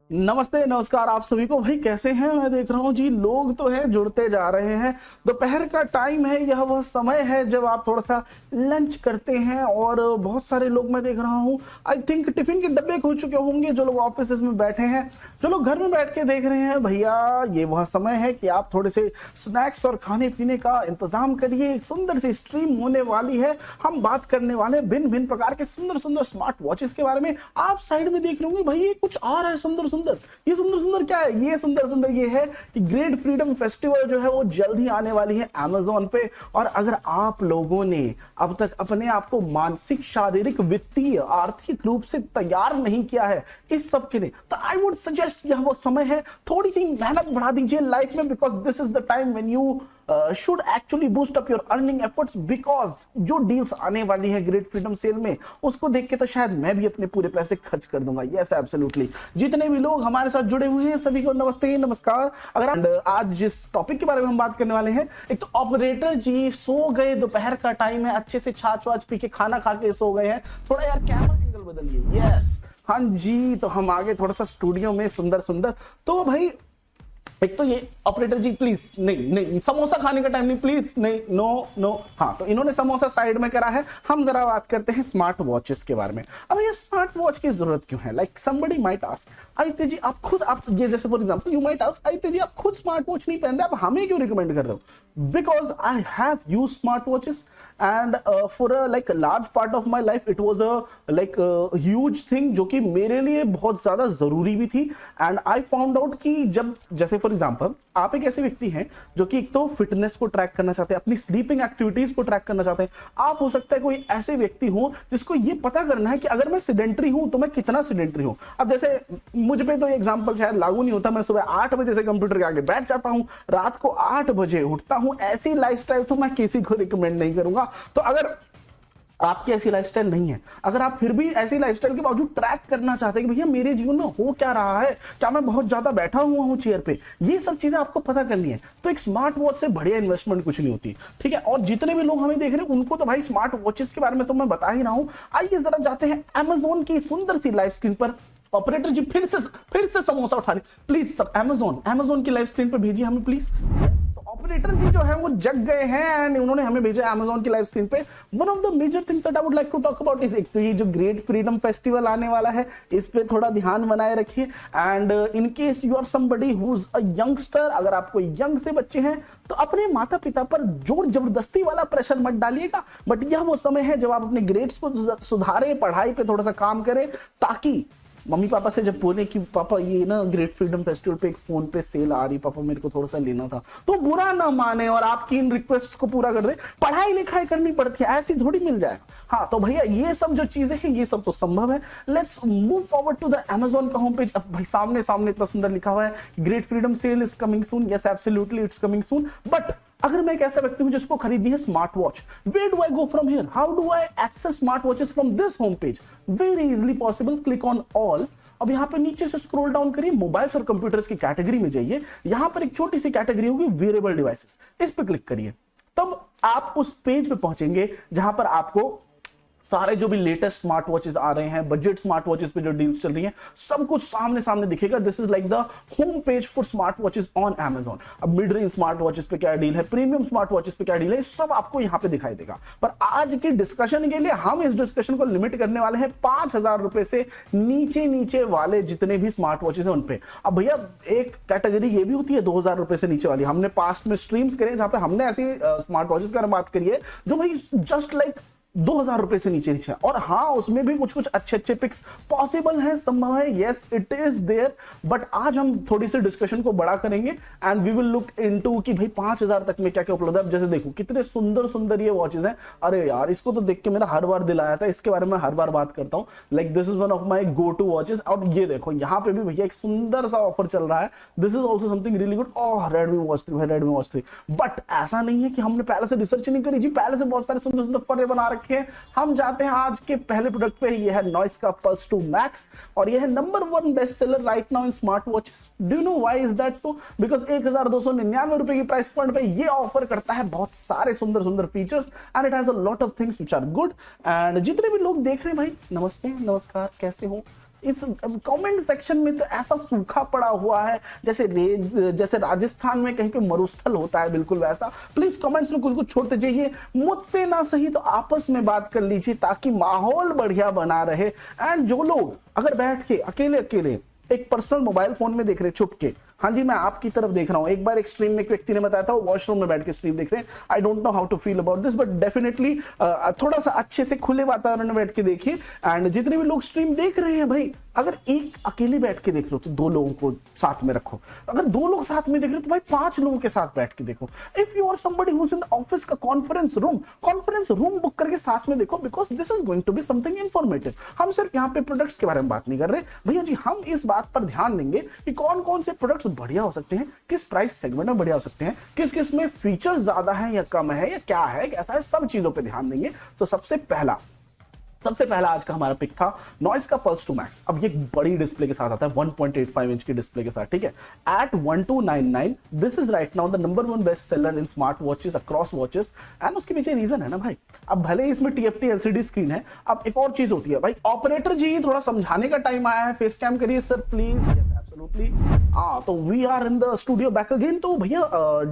नमस्ते नमस्कार आप सभी को। भाई कैसे हैं? मैं देख रहा हूँ जी लोग तो है जुड़ते जा रहे हैं। दोपहर का टाइम है, यह वह समय है जब आप थोड़ा सा लंच करते हैं और बहुत सारे लोग मैं देख रहा हूँ आई थिंक टिफिन के डब्बे खो चुके होंगे। जो लोग ऑफिस में बैठे हैं, जो लोग घर में बैठ के देख रहे हैं, भैया ये वह समय है कि आप थोड़े से स्नैक्स और खाने पीने का इंतजाम करिए। सुंदर सी स्ट्रीम होने वाली है। हम बात करने वाले भिन्न भिन्न प्रकार के सुंदर सुंदर स्मार्ट वॉचेस के बारे में। आप साइड में देख रहे होंगे भाई ये कुछ आ रहा है सुंदर सुंदर। ये सुंदर सुंदर क्या है? ये सुंदर सुंदर ये है कि ग्रेट फ्रीडम फेस्टिवल जो है वो जल्द ही आने वाली है Amazon पे। और अगर आप लोगों ने अब तक अपने आप को मानसिक, शारीरिक, वित्तीय, आर्थिक रूप से तैयार नहीं किया है इस सब के लिए, तो आई वुड सजेस्ट यह वो समय है, थोड़ी सी मेहनत बढ़ा दीजिए लाइफ में, because this is the time when you should actually boost up your earning efforts. Because जो डील्स आने वाली है ग्रेट फ्रीडम सेल में, उसको देख के तो शायद मैं भी अपने पूरे पैसे खर्च कर दूंगा। Yes absolutely. जितने भी लोग हमारे साथ जुड़े हुए हैं सभी को नमस्ते नमस्कार। अगर आज जिस टॉपिक के बारे में हम बात करने वाले हैं, एक तो ऑपरेटर जी सो गए, दोपहर का टाइम है, अच्छे से छाछ वाछ पी के खाना खा के सो गए हैं। थोड़ा यार कैमरा एंगल बदलिए। यस हाँ जी, तो हम आगे थोड़ा सा स्टूडियो में सुंदर सुंदर। तो भाई एक तो ये ऑपरेटर जी प्लीज नहीं नहीं, समोसा खाने का टाइम नहीं, प्लीज नहीं, नो नो। हाँ तो इन्होंने समोसा साइड में करा है। हम जरा बात करते हैं स्मार्ट वॉचेस के बारे में। अब ये स्मार्ट वॉच की जरूरत क्यों है? Like somebody might ask, Aditya ji आप खुद, आप ये जैसे for example you might ask, Aditya ji आप खुद स्मार्ट वॉच नहीं पहन रहे, आप हमें क्यों रिकमेंड कर रहे हो? Because I have used smart watches and for a like large part of my life it was a like huge thing, जो कि मेरे लिए बहुत ज्यादा जरूरी भी थी। एंड आई फाउंड आउट कि जब जैसे फॉर एग्जांपल आप एक ऐसे व्यक्ति हैं जो कि एक तो फिटनेस को ट्रैक करना चाहते हैं, अपनी स्लीपिंग एक्टिविटीज को ट्रैक करना चाहते हैं। आप हो सकता है कोई ऐसे व्यक्ति हो जिसको ये पता करना है कि अगर मैं सिडेंट्री हूं तो मैं कितना सिडेंट्री हूं। अब जैसे मुझ पे तो एग्जांपल शायद लागू नहीं होता, मैं सुबह 8 बजे से कंप्यूटर के आगे बैठ जाता हूं, रात को 8 बजे उठता हूं। ऐसी लाइफस्टाइल तो मैं किसी को रिकमेंड नहीं करूंगा। तो अगर आपकी ऐसी लाइफस्टाइल नहीं है, अगर आप फिर भी ऐसी लाइफस्टाइल के बावजूद ट्रैक करना चाहते हैं कि भैया मेरे जीवन में हो क्या रहा है, क्या मैं बहुत ज्यादा बैठा हुआ हूं चेयर पे, ये सब चीजें आपको पता करनी है, तो एक स्मार्ट वॉच से बढ़िया इन्वेस्टमेंट कुछ नहीं होती। ठीक है। और जितने भी लोग हमें देख रहे हैं उनको तो भाई स्मार्ट वॉचेस के बारे में तो मैं बता ही रहा हूं। आइए जरा जाते हैं Amazon की सुंदर सी लाइव स्क्रीन पर। ऑपरेटर जी फिर से समोसा उठा रहे, प्लीज सब Amazon की लाइव स्क्रीन पर भेजिए हमें प्लीज। ऑपरेटर जी जो है वो जग गए हैं एंड उन्होंने हमें भेजा Amazon की लाइव स्क्रीन पे। One of the major things that I would like to talk about is, एक तो ये जो ग्रेट फ्रीडम फेस्टिवल आने वाला है, इस पे थोड़ा ध्यान बनाए रखिए। And in case you are somebody who is a youngster, अगर आप कोई यंग से बच्चे हैं तो अपने माता पिता पर जोर जबरदस्ती वाला प्रेशर मत डालिएगा। बट यह वो समय है जब आप अपने ग्रेड्स को सुधारें, पढ़ाई पे थोड़ा सा काम करें, ताकि मम्मी पापा से जब बोले कि पापा ये ना ग्रेट फ्रीडम फेस्टिवल पे एक फोन पे सेल आ रही, पापा मेरे को थोड़ा सा लेना था, तो बुरा ना माने और आपकी इन रिक्वेस्ट को पूरा कर दे। पढ़ाई लिखाई करनी पड़ती है, ऐसी थोड़ी मिल जाएगा। हाँ तो भैया ये सब जो चीजें हैं ये सब तो संभव है। Let's move forward to the Amazon का होम पेज। अब भाई सामने सामने इतना सुंदर लिखा हुआ है great freedom sale is coming soon. Yes absolutely it's coming soon. But अगर मैं एक ऐसा व्यक्ति हूं जिसको खरीदनी है smart watch, where do I go from here? How do I access smart watches from this home page? Very easily possible. Click on all. अब यहां पे नीचे से स्क्रॉल डाउन करिए, मोबाइल्स और कंप्यूटर्स की कैटेगरी में जाइए। यहां पर एक छोटी सी कैटेगरी होगी वेरेबल डिवाइसेस, इस पे क्लिक करिए। तब आप उस पेज पे पहुंचेंगे जहां पर आपको सारे जो भी लेटेस्ट स्मार्ट वॉचेस आ रहे हैं, बजट स्मार्ट वॉचेस पे जो डील्स चल रही हैं, सब कुछ सामने सामने दिखेगा। This is like the home page for smart watches on Amazon। अब मिड रेंज स्मार्ट वॉचेस पे क्या डील है, प्रीमियम स्मार्ट वॉचेस पे क्या डील है, सब आपको यहां पे दिखाई देगा। पर आज की डिस्कशन के लिए हम इस डिस्कशन को लिमिट करने वाले हैं 5,000 रुपए से नीचे नीचे वाले जितने भी स्मार्ट वॉचेस हैं उन पे। अब भैया एक कैटेगरी ये भी होती है 2,000 रुपए से नीचे वाली। हमने पास्ट में स्ट्रीम्स करे जहां पे हमने ऐसी स्मार्ट वॉचेस की बात करी है जो भाई जस्ट लाइक 2,000 रुपए से नीचे नीचे। और हाँ उसमें भी कुछ कुछ अच्छे अच्छे पिक्स पॉसिबल है, संभव है। Yes it is there. But आज हम थोड़ी सी डिस्कशन को बड़ा करेंगे and we will look into कि भाई 5,000 तक में क्या क्या उपलब्ध है। अब जैसे देखो कितने सुंदर सुंदर ये वॉचेस हैं। अरे यार इसको तो देख के मेरा हर बार दिल आया था, इसके बारे में हर बार बात करता हूं। Like this is one of my go to watches. और ये देखो यहाँ पे भी भैया एक सुंदर सा ऑफर चल रहा है। This is also something really good. Oh Redmi watch 3 है, रेडमी वॉच 3। बट ऐसा नहीं है कि हमने पहले से रिसर्च नहीं करी जी, पहले से बहुत सारे सुंदर सुंदर पर्रे बना रखे हैं। हम जाते हैं आज के पहले प्रोडक्ट पे। ये है नॉइस का Pulse 2 Max और ये है number 1 best seller right now in smart watches. Do you know why is that so? Because 1,299 रुपए की प्राइस पॉइंट पे ये ऑफर करता है बहुत सारे सुंदर सुंदर features and it has a lot of things which are good. एंड जितने भी लोग देख रहे हैं भाई नमस्ते नमस्कार, कैसे हो? इस कमेंट सेक्शन में तो ऐसा सूखा पड़ा हुआ है जैसे राजस्थान में कहीं पे मरुस्थल होता है, बिल्कुल वैसा। प्लीज कमेंट्स में कुछ कुछ छोड़ते जाइए, मुझसे ना सही तो आपस में बात कर लीजिए ताकि माहौल बढ़िया बना रहे। एंड जो लोग अगर बैठ के अकेले अकेले एक पर्सनल मोबाइल फोन में देख रहे छुप के, हाँ जी मैं आपकी तरफ देख रहा हूं, एक बार एक स्ट्रीम में एक व्यक्ति ने बताया था वो वॉशरूम में बैठ के स्ट्रीम देख रहे हैं। I don't know how to feel about this, but definitely थोड़ा सा अच्छे से खुले वातावरण में बैठ के देखिए। एंड जितने भी लोग स्ट्रीम देख रहे हैं भाई, अगर एक अकेले बैठ के देख रहे हो तो 2 लोगों को साथ में रखो, अगर 2 लोग साथ में देख रहे हो तो भाई 5 लोगों के साथ बैठ के देखो। If you are somebody who is in the office का कॉन्फ्रेंस रूम बुक करके साथ में देखो, because this is going to be something informative. हम सिर्फ यहाँ पे प्रोडक्ट्स के बारे में बात नहीं कर रहे भैया जी, हम इस बात पर ध्यान देंगे कि कौन कौन से प्रोडक्ट्स बढ़िया हो सकते हैं, किस प्राइस सेगमेंट में बढ़िया हो सकते हैं, किस किस में फीचर्स ज्यादा है या कम है या क्या है कैसा है, सब चीजों पे ध्यान देंगे। तो सबसे पहला आज का हमारा पिक था नॉइस का पल्स 2 मैक्स। अब ये बड़ी डिस्प्ले के साथ आता है, 1.85 इंच की डिस्प्ले के साथ, ठीक है, at 1299। This is right now the number 1 best seller in smart watches across watches. And उसके पीछे रीजन है ना भाई, अब भले ही इसमें TFT LCD स्क्रीन है, अब एक और चीज होती है भाई, ऑपरेटर जी थोड़ा समझाने का टाइम आया है, फेस कैम करिए सर प्लीज। तो we are in the studio back again. तो भैया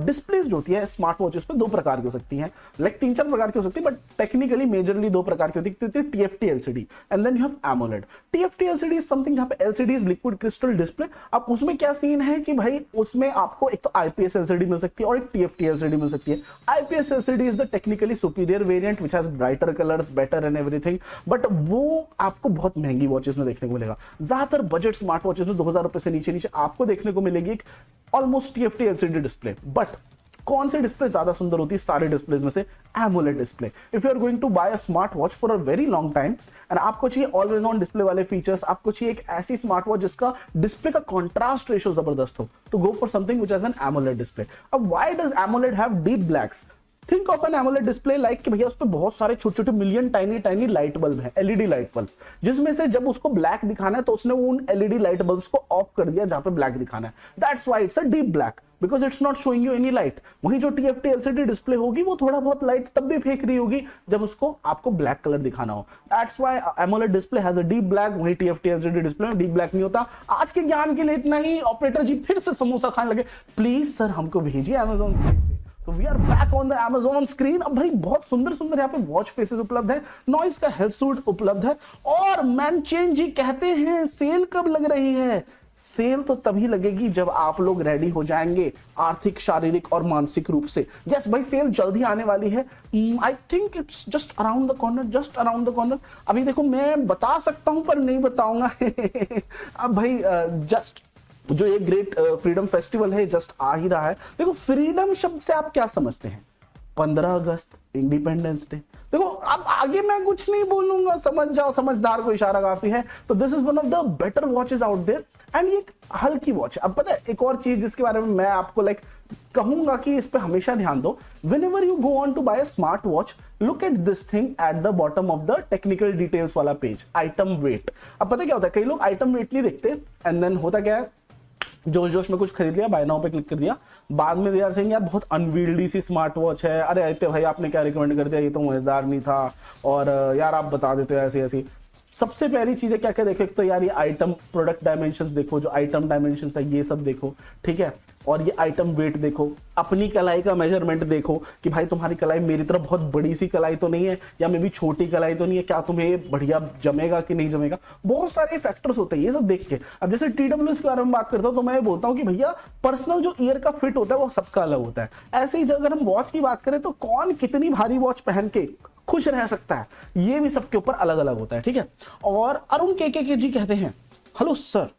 डिस्प्लेस जो होती है स्मार्ट वॉचेस पे 2 प्रकार की हो सकती हैं, लाइक 3-4 प्रकार की हो सकती है, बट टेक्निकली मेजरली 2 प्रकार की होती है, TFT LCD and then you have AMOLED। TFT LCD is something जहां पे LCD is liquid crystal display. अब उसमें क्या सीन है कि भाई उसमें आपको एक तो IPS LCD मिल सकती है और एक TFT LCD मिल सकती है। IPS LCD is the technically superior variant which has brighter colours, better and everything, but वो आपको बहुत महंगी वॉचेस में देखने को मिलेगा। ज्यादातर बजट स्मार्ट वॉचेस में 2000 रुपए से नीचे आपको देखने को मिलेगी एक almost TFT LCD display. But कौन सी डिस्प्ले ज्यादा सुंदर होती है सारे डिस्प्लेज में से? AMOLED display. If you are going to buy a smart watch for a very long time and आपको चाहिए ऑलवेज ऑन डिस्प्ले वाले फीचर्स, आपको चाहिए एक ऐसी स्मार्ट वॉच जिसका डिस्प्ले का कॉन्ट्रास्ट रेशियो जबरदस्त हो, तो go for something which has an AMOLED display. अब why does AMOLED have deep blacks? Think of an AMOLED display like कि भैया उस पर बहुत सारे छोटे छोटे मिलियन टाइनी लाइट बल्ब है, LED लाइट बल्ब, जिसमें से जब उसको ब्लैक दिखाना है तो उसने उन LED लाइट बल्ब्स को ऑफ कर दिया जहां पे ब्लैक दिखाना है। That's why it's a deep black, because it's not showing you any light. वहीं जो TFT LCD डिस्प्ले होगी वो थोड़ा बहुत लाइट तब भी फेंक रही होगी जब उसको आपको ब्लैक कलर दिखाना हो। That's why AMOLED display has a deep black, वहीं TFT LCD डिस्प्ले में डीप ब्लैक नहीं होता। आज के ज्ञान के लिए इतना ही। ऑपरेटर जी फिर से समोसा खाने लगे, प्लीज सर हमको भेजिए अमेज़न स्क्रीन पे। तो we are back on the Amazon screen. अब भाई बहुत सुंदर सुंदर यहाँ पे वॉच फेसेस उपलब्ध है, नॉइस का हेल्थ सूट उपलब्ध है, और मैनचेन जी कहते हैं सेल कब लग रही है? सेल तो तभी लगेगी जब आप लोग रेडी हो जाएंगे आर्थिक, शारीरिक और मानसिक रूप से। यस भाई सेल जल्दी आने वाली है। I think it's just around the corner, just around the corner. अभी देखो मैं बता सकता हूं पर नहीं बताऊंगा। अब भाई जस्ट जो ये ग्रेट फ्रीडम फेस्टिवल है जस्ट आ ही रहा है। देखो फ्रीडम शब्द से आप क्या समझते हैं? 15 अगस्त, इंडिपेंडेंस डे। देखो अब आगे मैं कुछ नहीं बोलूंगा, समझ जाओ, समझदार को इशारा काफी है। तो this is one of the better watches out there and ये एक हल्की वॉच है। अब पता है एक और चीज जिसके बारे में मैं आपको कहूंगा कि इस पे हमेशा ध्यान दो। whenever you go on to buy a smart watch, look at this thing at the bottom of the technical details वाला पेज, आइटम वेट। अब पता क्या होता है, कई लोग आइटम वेट नहीं देखते एंड देन होता क्या है, जोश जोश में कुछ खरीद लिया, बाय नाउ पे क्लिक कर दिया, बाद में यार सेइंग यार बहुत अनवील्डी सी स्मार्ट वॉच है, अरे आते भाई आपने क्या रिकमेंड कर दिया, ये तो मजेदार नहीं था, और यार आप बता देते हो ऐसी ऐसी। सबसे पहली चीज है क्या क्या देखो, एक तो यार ये आइटम प्रोडक्ट डायमेंशंस देखो, जो आइटम डायमेंशंस है ये सब देखो, ठीक है, और ये आइटम वेट देखो, अपनी कलाई का मेजरमेंट देखो कि भाई तुम्हारी कलाई मेरी तरफ बहुत बड़ी सी कलाई तो नहीं है, या मे भी छोटी कलाई तो नहीं है, क्या तुम्हें बढ़िया जमेगा कि नहीं जमेगा, बहुत सारे फैक्टर्स होते हैं ये सब देख के। अब जैसे TWS के बारे में बात करता हूं तो मैं बोलता हूं कि भैया पर्सनल जो ईयर का फिट होता है वो सबका अलग होता है। ऐसे ही अगर हम वॉच की बात करें तो कौन कितनी भारी वॉच पहन के खुश रह सकता है, ये भी सबके ऊपर अलग अलग होता है, ठीक है। और अरुण के जी कहते हैं, hello sir,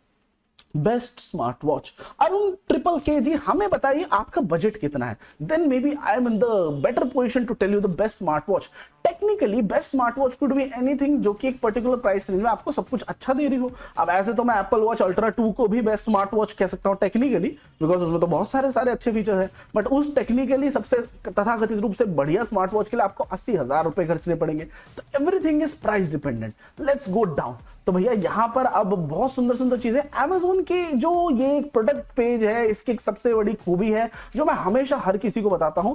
best smart watch. Arun K ji हमें बताइए आपका बजट कितना है, then maybe I am in the better position to tell you the best smart watch. Technically best smart watch could be anything जो कि एक पर्टिकुलर प्राइस रेंज में आपको सब कुछ अच्छा दे रही हो। अब ऐसे तो मैं एप्पल वॉच अल्ट्रा 2 को भी बेस्ट स्मार्ट वॉच कह सकता हूं टेक्निकली, बिकॉज उसमें तो बहुत सारे अच्छे फीचर है, बट उस टेक्निकली सबसे तथाकथित रूप से बढ़िया स्मार्ट वॉच के लिए आपको 80,000 रुपए खर्चने पड़ेंगे। तो everything is price dependent. Let's go down. तो भैया यहां पर अब बहुत सुंदर सुंदर चीजें, Amazon की जो ये प्रोडक्ट पेज है इसकी एक सबसे बड़ी खूबी है जो मैं हमेशा हर किसी को बताता हूं,